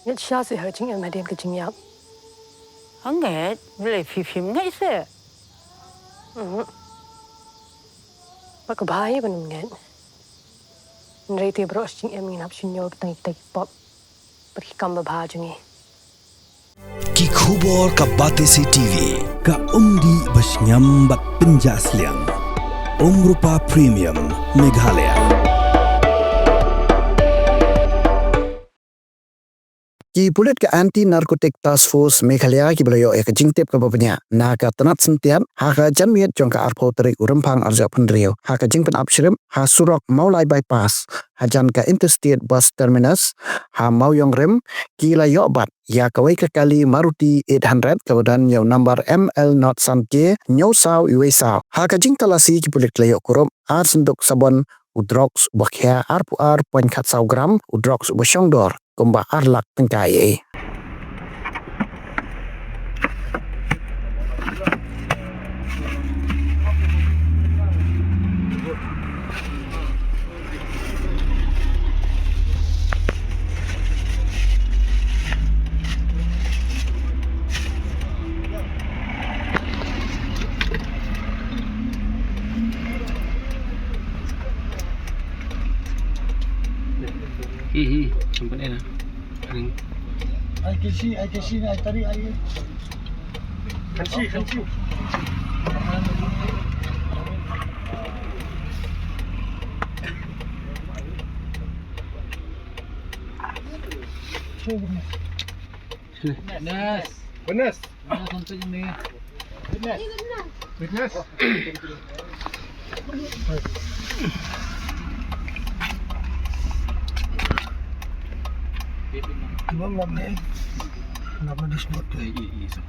nhất xa sự hợp chính em mà đem cái chính nhau Hả nghe lại phim ngay sẽ mà có bahaya benar kan neriti bros chính em ingin hapsin nyo kita pop berhikam berbahaju ni Ki khubor ka Batesi TV ka umdi basnyambat penjaslian Rupa Premium Meghalaya. Ki pulit ka anti narcotic task force Meghalaya ki belayo ka jingtip ka babanya na ka tanat sentian ha ka janmiet jong ka arpo teri urempang arja pendrio ha ka jingpen upstream ha surok maulai bypass ha jan ka interstate bus terminus ha mauyong rem ki layo bat ya ka wai ka kali Maruti 800 kemudian yo number ML not sanke nyo saw iwe saw ha ka jingtalasi ki pulit layo kurum ar senduk sabon udrox bakhya arpu ar poin khat saw gram udrox bosyongdor kumba arlak tengkai. Sampai ni lah. I can see, I tadi I. Kanci. Benas untuk ini. Benas. Ngam ni. Kenapa disebut tu? Iya.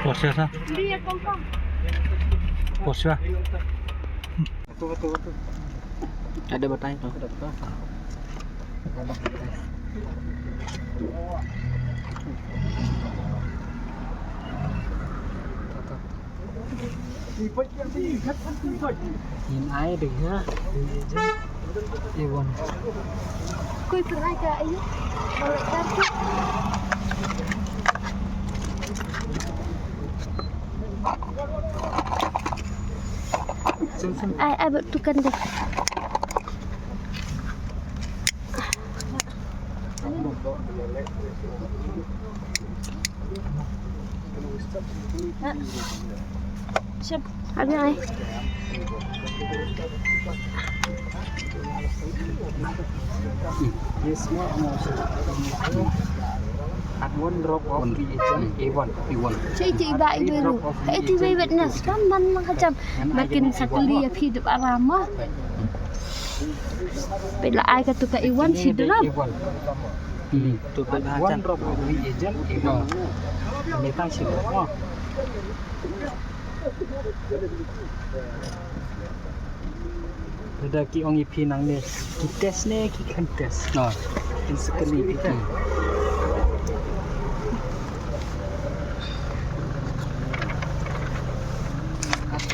Posnya sah? Posnya? Betul. Ada bertanya tuh. Nhìn ai đừng nhá. Iwan. Kau pernah ke ini? Bawa kartu. I bertukar deh. Ada ai. Yes, semua at one drop of reagent A1. Cik baik dulu. Itu witness kan man macam makin sakali ya hidup arama. Bila ai kata ke Iwan si drop. To one drop of reagent A1. Ini tak sih. Ada ki orang ipi nang ni. Ki test ni ki kan test. Ini sekali kita.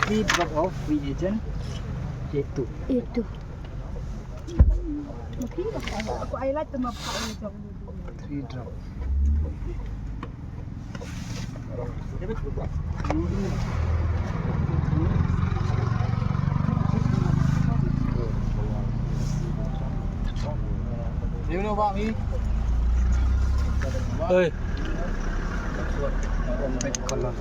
Three drop of reagent A2. Itu. Aku highlight tu map kau ni jom. 3 drop. Ni mana pak ni? Oi. Kolon.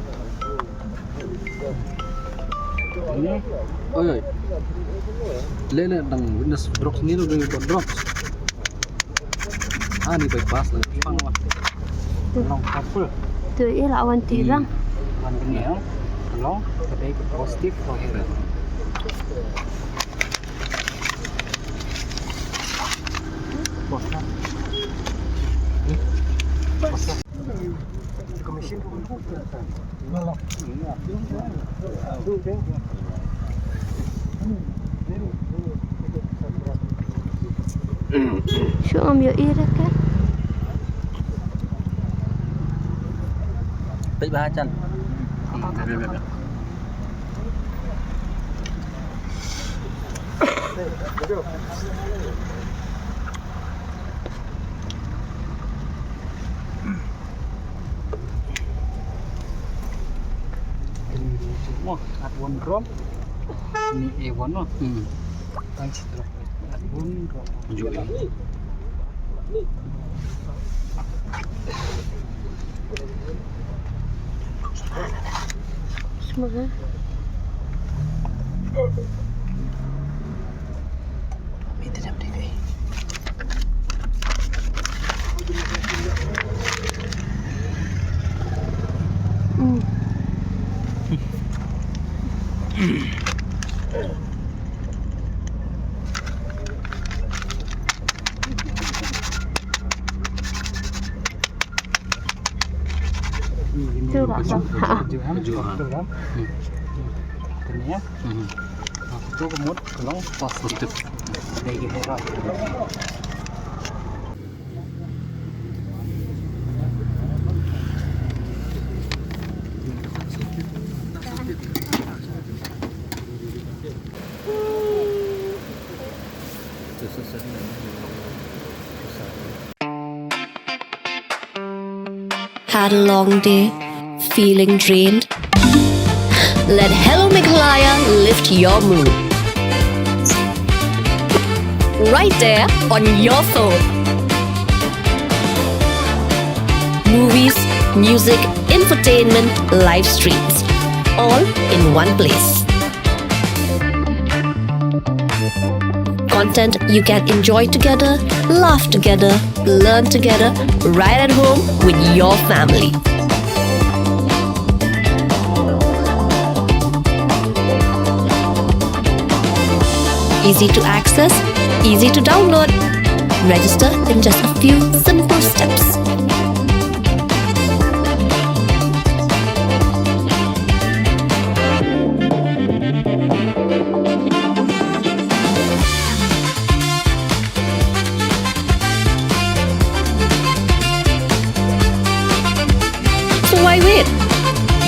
Ini. Oi. Lele dang witness drops ni tu dia drops. Ni bypass lah. Pang lah. Long couple. Tu ialah awan tirang. One genial. Long. Tapi positif. Şu ambil ira kan. Baik bahasan. Semua at one drop. Ini A1 lah. Tangsi drop. At one drop. Semua. Minta jam TV. Tu lah. Program. Ternyata. Itu kemud kalau positif. Dari hera. Had a long day, feeling drained? Let Hello Meghalaya lift your mood. Right there on your phone. Movies, music, infotainment, live streams, all in one place. Content you can enjoy together, laugh together, learn together, right at home with your family. Easy to access, easy to download. Register in just a few simple steps. So why wait?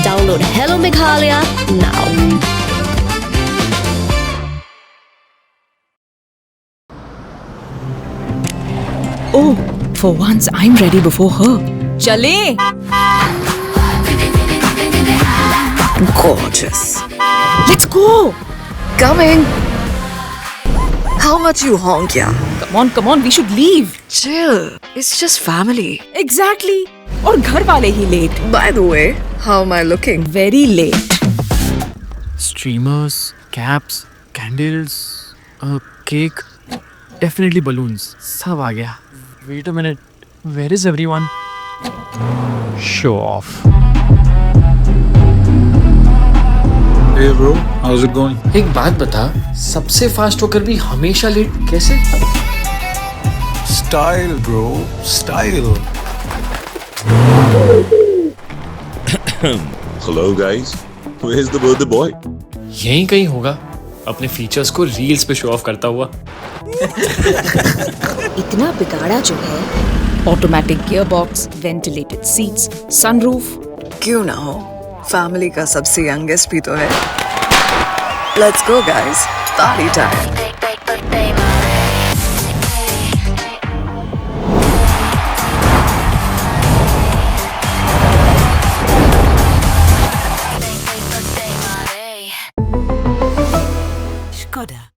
Download Hello Meghalaya now. Oh, for once I'm ready before her. Chale! Gorgeous. Let's go! Coming. How much you honk, yeah? Come on, we should leave. Chill. It's just family. Exactly. और घर वाले ही late. By the way, how am I looking? Very late. streamers, caps, candles, a cake, definitely balloons. सब आ गया. Wait a minute. Where is everyone? Show off. Hey bro, how's it going? एक बात बता, सबसे फास्ट होकर भी हमेशा लेट कैसे? Style, bro. Style. Hello guys, where's the birthday boy? यहीं कहीं होगा. अपने फीचर्स को रील्स पे शो ऑफ करता हुआ. इतना बिगाड़ा जो है. Automatic gearbox, ventilated seats, sunroof. क्यों ना हो, फैमिली का सबसे यंगेस्ट भी तो है. Let's go guys, party time. Skoda.